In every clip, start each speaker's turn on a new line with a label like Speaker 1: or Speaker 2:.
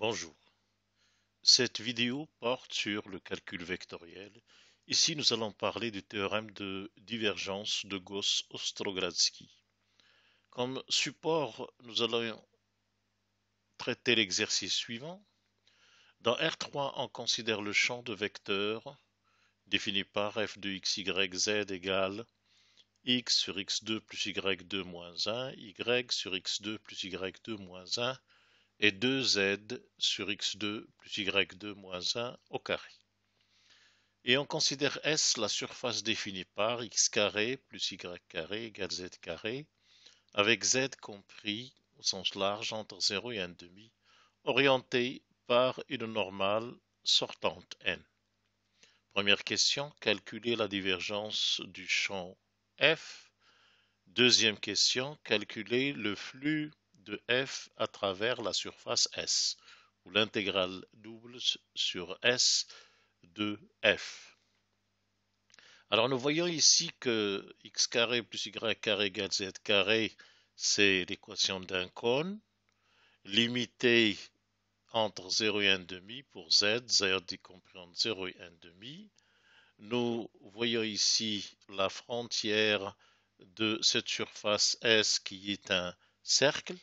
Speaker 1: Bonjour. Cette vidéo porte sur le calcul vectoriel. Ici, nous allons parler du théorème de divergence de Gauss-Ostrogradsky. Comme support, nous allons traiter l'exercice suivant. Dans R3, on considère le champ de vecteurs défini par f de x, y, z égale x sur x2 plus y2 moins 1, y sur x2 plus y2 moins 1, et 2z sur x2 plus y2 moins 1 au carré. Et on considère S la surface définie par x carré plus y carré égale z carré, avec z compris au sens large entre 0 et 1,5, orienté par une normale sortante n. Première question, calculer la divergence du champ F. Deuxième question, calculer le flux de F à travers la surface S, ou l'intégrale double sur S de F. Alors nous voyons ici que x carré plus y carré égale z carré, c'est l'équation d'un cône, limitée entre 0 et 1,5 pour z, z compris entre 0 et 1,5. Nous voyons ici la frontière de cette surface S qui est un cercle.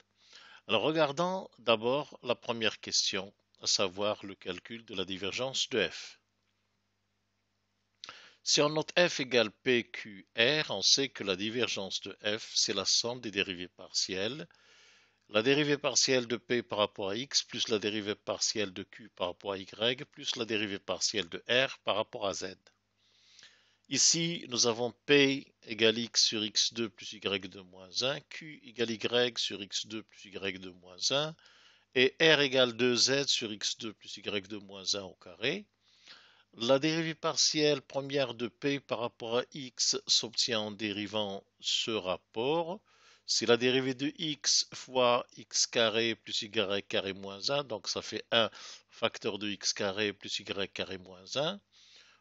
Speaker 1: Alors regardons d'abord la première question, à savoir le calcul de la divergence de F. Si on note f égale PQR, on sait que la divergence de f, c'est la somme des dérivées partielles. La dérivée partielle de P par rapport à X, plus la dérivée partielle de Q par rapport à Y, plus la dérivée partielle de R par rapport à Z. Ici, nous avons P égale X sur X2 plus Y2 moins 1, Q égale Y sur X2 plus Y2 moins 1, et R égale 2Z sur X2 plus Y2 moins 1 au carré. La dérivée partielle première de P par rapport à X s'obtient en dérivant ce rapport. C'est la dérivée de X fois X carré plus Y carré moins 1, donc ça fait 1 facteur de X carré plus Y carré moins 1,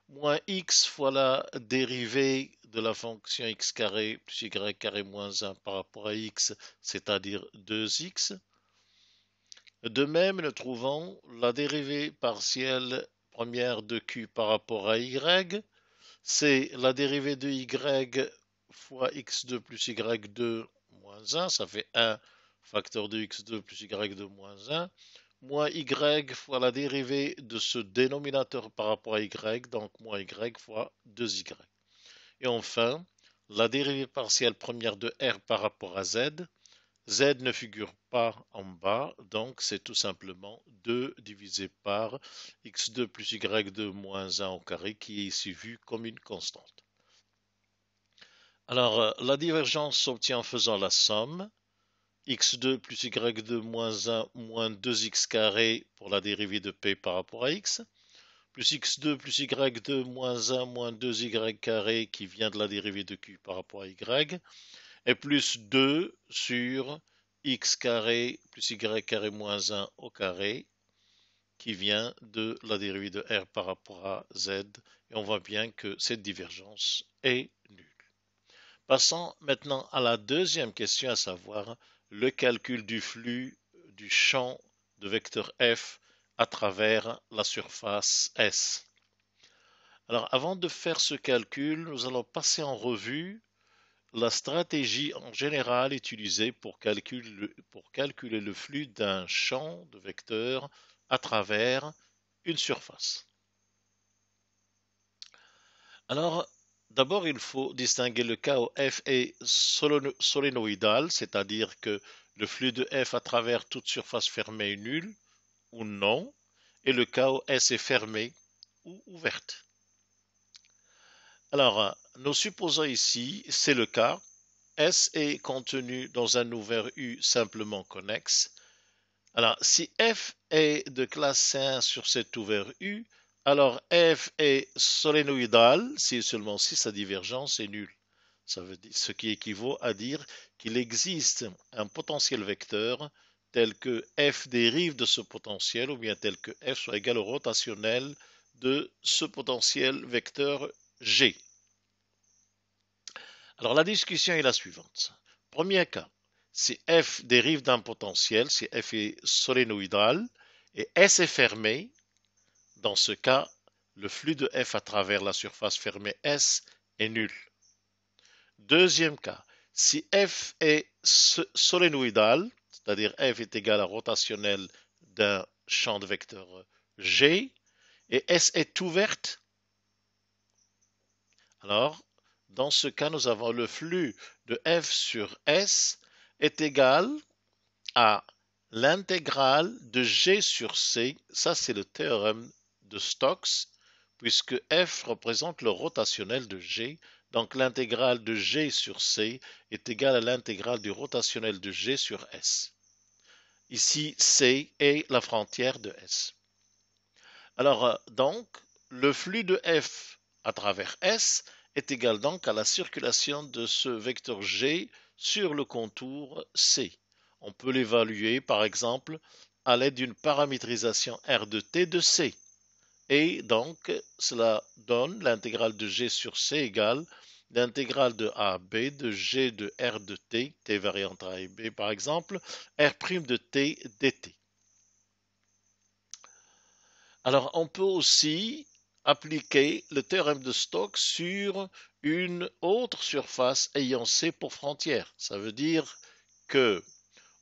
Speaker 1: moins X fois la dérivée de la fonction X carré plus Y carré moins 1 par rapport à X, c'est-à-dire 2X. De même, nous trouvons la dérivée partielle première de Q par rapport à Y, c'est la dérivée de Y fois X2 plus Y2 moins 1, ça fait 1 facteur de X2 plus Y2 moins 1, moins Y fois la dérivée de ce dénominateur par rapport à Y, donc moins Y fois 2Y. Et enfin, la dérivée partielle première de R par rapport à Z, Z ne figure pas en bas, donc c'est tout simplement 2 divisé par x2 plus y2 moins 1 au carré, qui est ici vu comme une constante. Alors, la divergence s'obtient en faisant la somme, x2 plus y2 moins 1 moins 2x carré pour la dérivée de p par rapport à x, plus x2 plus y2 moins 1 moins 2y carré qui vient de la dérivée de q par rapport à y, et plus 2 sur x carré plus y carré moins 1 au carré, qui vient de la dérivée de r par rapport à z, et on voit bien que cette divergence est nulle. Passons maintenant à la deuxième question, à savoir le calcul du flux du champ de vecteur f à travers la surface S. Alors avant de faire ce calcul, nous allons passer en revue la stratégie en général utilisée pour calculer le flux d'un champ de vecteurs à travers une surface. Alors, d'abord, il faut distinguer le cas où f est solénoïdal, c'est-à-dire que le flux de f à travers toute surface fermée est nul ou non, et le cas où S est fermée ou ouverte. Alors, nous supposons ici, c'est le cas, S est contenu dans un ouvert U simplement connexe. Alors, si F est de classe 1 sur cet ouvert U, alors F est solénoïdal si et seulement si sa divergence est nulle. Ça veut dire, ce qui équivaut à dire qu'il existe un potentiel vecteur tel que F dérive de ce potentiel ou bien tel que F soit égal au rotationnel de ce potentiel vecteur G. Alors la discussion est la suivante. Premier cas, si f dérive d'un potentiel, si f est solénoïdal, et S est fermé, dans ce cas, le flux de F à travers la surface fermée S est nul. Deuxième cas, si F est solénoïdal, c'est-à-dire F est égal à rotationnel d'un champ de vecteur G, et S est ouverte, alors dans ce cas, nous avons le flux de F sur S est égal à l'intégrale de G sur C, ça c'est le théorème de Stokes, puisque F représente le rotationnel de G, donc l'intégrale de G sur C est égale à l'intégrale du rotationnel de G sur S. Ici, C est la frontière de S. Alors, donc, le flux de F à travers S est égal donc à la circulation de ce vecteur G sur le contour C. On peut l'évaluer, par exemple, à l'aide d'une paramétrisation R de T de C. Et donc, cela donne l'intégrale de G sur C égale l'intégrale de A à B de G de R de T, T variante A et B par exemple, R' de T dt. Alors, on peut aussi appliquer le théorème de Stokes sur une autre surface ayant C pour frontière. Ça veut dire que,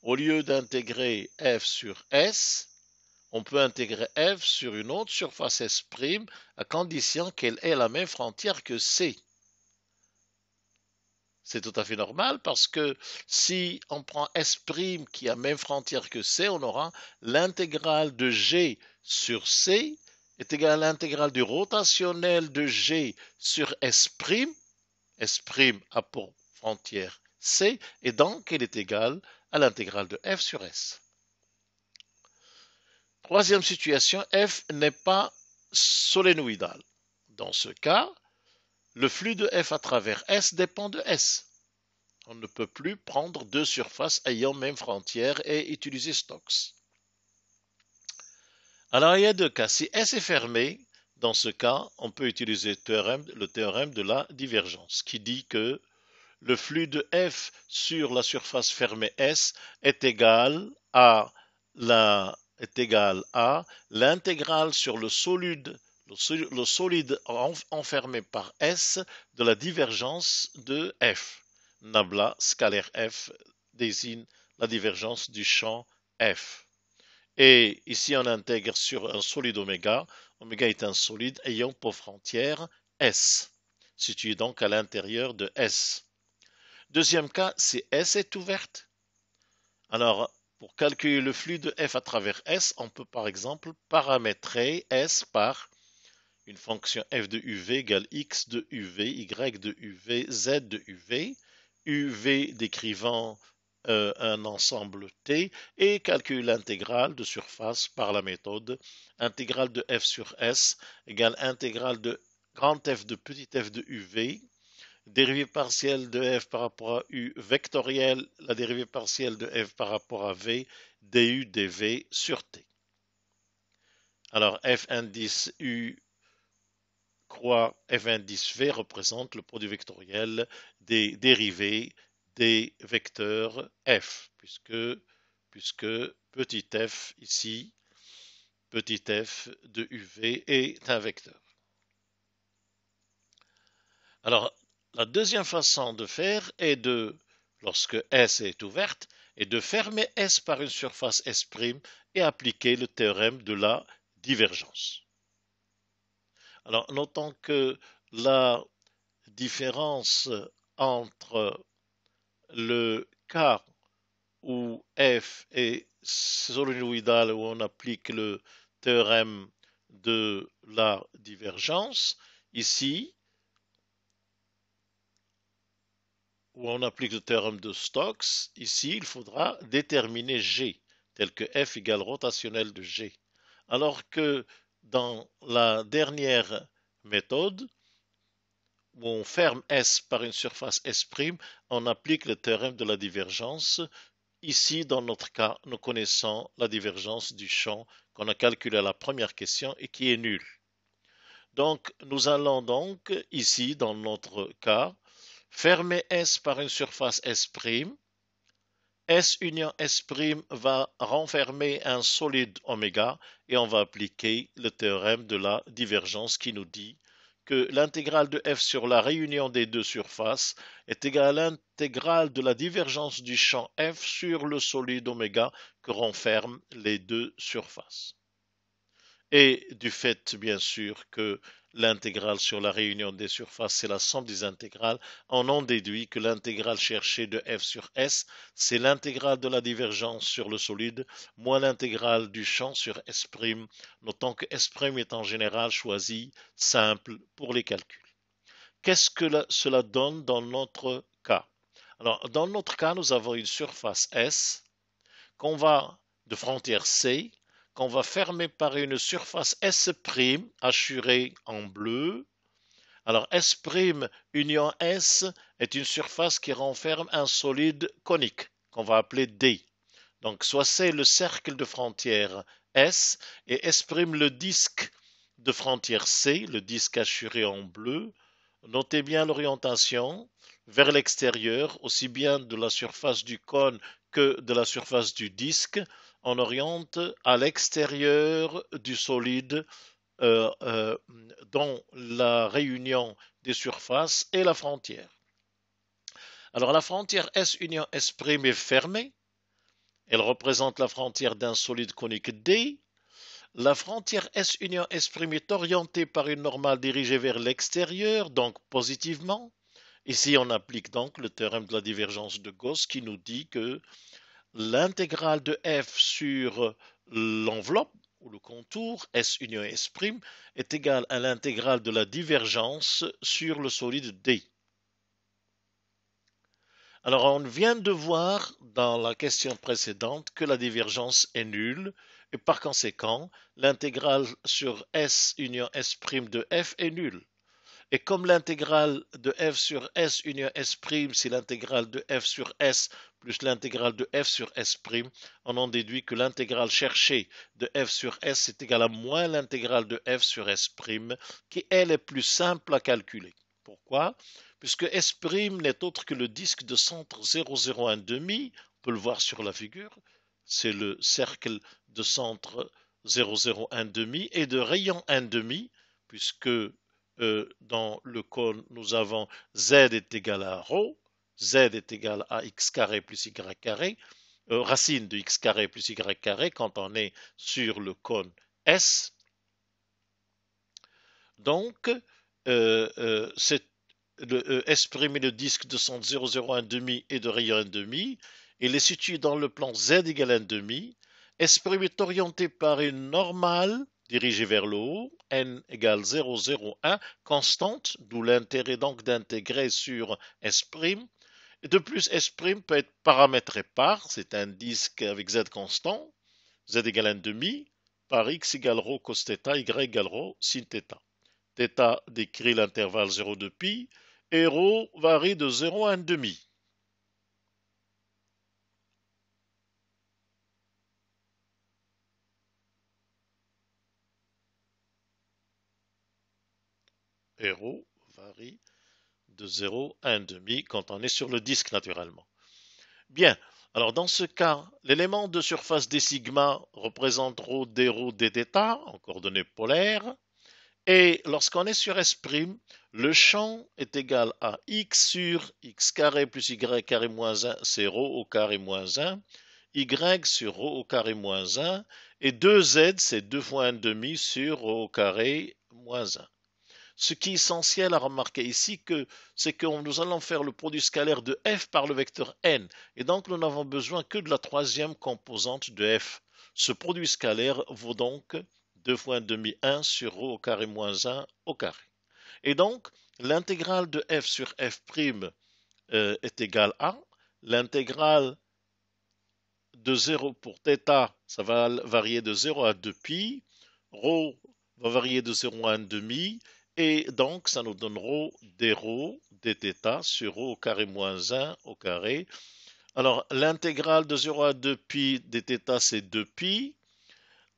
Speaker 1: au lieu d'intégrer F sur S, on peut intégrer F sur une autre surface S' à condition qu'elle ait la même frontière que C. C'est tout à fait normal parce que si on prend S' qui a la même frontière que C, on aura l'intégrale de G sur C est égale à l'intégrale du rotationnel de G sur S', S' a pour frontière C, et donc elle est égale à l'intégrale de F sur S. Troisième situation, F n'est pas solénoïdal. Dans ce cas, le flux de F à travers S dépend de S. On ne peut plus prendre deux surfaces ayant même frontière et utiliser Stokes. Alors il y a deux cas. Si S est fermé, dans ce cas, on peut utiliser le théorème de la divergence qui dit que le flux de F sur la surface fermée S est égal à l'intégrale sur le solide enfermé par S de la divergence de F. Nabla, scalaire F, désigne la divergence du champ F. Et ici, on intègre sur un solide oméga. Oméga est un solide ayant pour frontière S, situé donc à l'intérieur de S. Deuxième cas, si S est ouverte. Alors, pour calculer le flux de F à travers S, on peut par exemple paramétrer S par une fonction f de uv égale x de uv, y de uv, z de uv, uv décrivant un ensemble T, et calculer l'intégrale de surface par la méthode intégrale de f sur S égale intégrale de grand F de petit f de uv, dérivée partielle de f par rapport à u vectorielle, la dérivée partielle de f par rapport à v, du dv sur t. Alors f indice u croix f indice v représente le produit vectoriel des dérivés des vecteurs f, puisque petit f ici, petit f de uv est un vecteur. Alors, la deuxième façon de faire est de, lorsque S est ouverte, est de fermer S par une surface S' et appliquer le théorème de la divergence. Alors, notons que la différence entre le cas où F est solénoïdal, où on applique le théorème de la divergence, ici, où on applique le théorème de Stokes, ici, il faudra déterminer G, tel que F égale rotationnel de G. Alors que dans la dernière méthode, où on ferme S par une surface S', on applique le théorème de la divergence. Ici, dans notre cas, nous connaissons la divergence du champ qu'on a calculé à la première question et qui est nulle. Donc, nous allons donc, ici, dans notre cas, fermer S par une surface S', S union S' va renfermer un solide oméga et on va appliquer le théorème de la divergence qui nous dit que l'intégrale de f sur la réunion des deux surfaces est égale à l'intégrale de la divergence du champ f sur le solide oméga que renferment les deux surfaces. Et du fait, bien sûr, que l'intégrale sur la réunion des surfaces, c'est la somme des intégrales, on en déduit que l'intégrale cherchée de f sur S, c'est l'intégrale de la divergence sur le solide, moins l'intégrale du champ sur S', notant que S' est en général choisi simple pour les calculs. Qu'est-ce que cela donne dans notre cas? Alors, dans notre cas, nous avons une surface S de frontière C, qu'on va fermer par une surface S' assurée en bleu. Alors S' union S est une surface qui renferme un solide conique qu'on va appeler D. Donc soit c'est le cercle de frontière S et S' le disque de frontière C, le disque assuré en bleu. Notez bien l'orientation vers l'extérieur, aussi bien de la surface du cône que de la surface du disque. On oriente à l'extérieur du solide dont la réunion des surfaces est la frontière. Alors la frontière S union S' est fermée. Elle représente la frontière d'un solide conique D. La frontière S union S' est orientée par une normale dirigée vers l'extérieur, donc positivement. Ici, on applique donc le théorème de la divergence de Gauss qui nous dit que l'intégrale de f sur l'enveloppe ou le contour S union S' est égale à l'intégrale de la divergence sur le solide D. Alors, on vient de voir dans la question précédente que la divergence est nulle et par conséquent, l'intégrale sur S union S' de f est nulle. Et comme l'intégrale de f sur S union S', c'est l'intégrale de f sur S plus l'intégrale de f sur S', on en déduit que l'intégrale cherchée de f sur S est égale à moins l'intégrale de f sur S', qui elle est plus simple à calculer. Pourquoi? Puisque S' n'est autre que le disque de centre 0,01,5, on peut le voir sur la figure, c'est le cercle de centre 0,01,5 et de rayon 1,5, puisque dans le cône, nous avons z est égal à ρ, z est égal à x carré plus y carré, racine de x carré plus y carré quand on est sur le cône S. Donc, c'est le S' est le disque de centre 0,01,5 et de rayon 1,5. Il est situé dans le plan z égale 1,5. S' est orienté par une normale dirigée vers le haut, n égale 0,01, constante, d'où l'intérêt donc d'intégrer sur S'. Et de plus, S' peut être paramétré par, c'est un disque avec z constant, z égale 1,5, par x égale ρ cos θ, y égale ρ sin θ. Θ décrit l'intervalle 0,2 pi, et ρ varie de 0 à 1,5. Et ρ varie de 0 à 1,5 quand on est sur le disque naturellement. Bien, alors dans ce cas, l'élément de surface des sigma représente ρ d dθ en coordonnées polaires. Et lorsqu'on est sur S', le champ est égal à x sur x carré plus y carré moins 1, c'est ρ au carré moins 1, y sur ρ au carré moins 1, et 2z, c'est 2 fois 1,5 sur ρ au carré moins 1. Ce qui est essentiel à remarquer ici, c'est que nous allons faire le produit scalaire de f par le vecteur n, et donc nous n'avons besoin que de la troisième composante de f. Ce produit scalaire vaut donc 2 fois 1,5 sur ρ au carré moins 1 au carré. Et donc, l'intégrale de f sur f' est égale à l'intégrale de 0 pour θ, ça va varier de 0 à 2 pi, ρ va varier de 0 à 1,5, et donc ça nous donne ρ dθ sur ρ au carré moins 1 au carré. Alors l'intégrale de 0 à 2 pi dθ c'est 2 pi.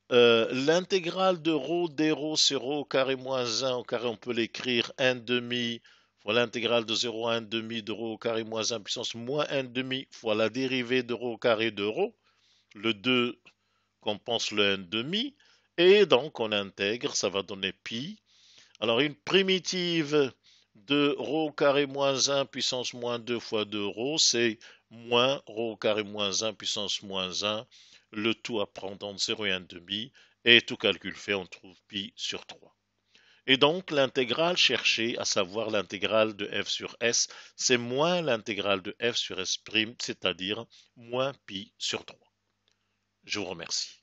Speaker 1: L'intégrale de ρ sur ρ au carré moins 1 au carré, on peut l'écrire 1,5 fois l'intégrale de 0 à 1 demi de rho au carré moins 1 puissance moins 1 demi fois la dérivée de rho au carré de rho. Le 2 compense le 1 demi. Et donc, on intègre, ça va donner pi. Alors, une primitive de rho au carré moins 1 puissance moins 2 fois 2 rho, c'est moins rho au carré moins 1 puissance moins 1, le tout à prendre entre 0 et 1 demi, et tout calcul fait, on trouve pi sur 3. Et donc l'intégrale cherchée, à savoir l'intégrale de f sur s, c'est moins l'intégrale de f sur s', c'est-à-dire moins pi sur 3. Je vous remercie.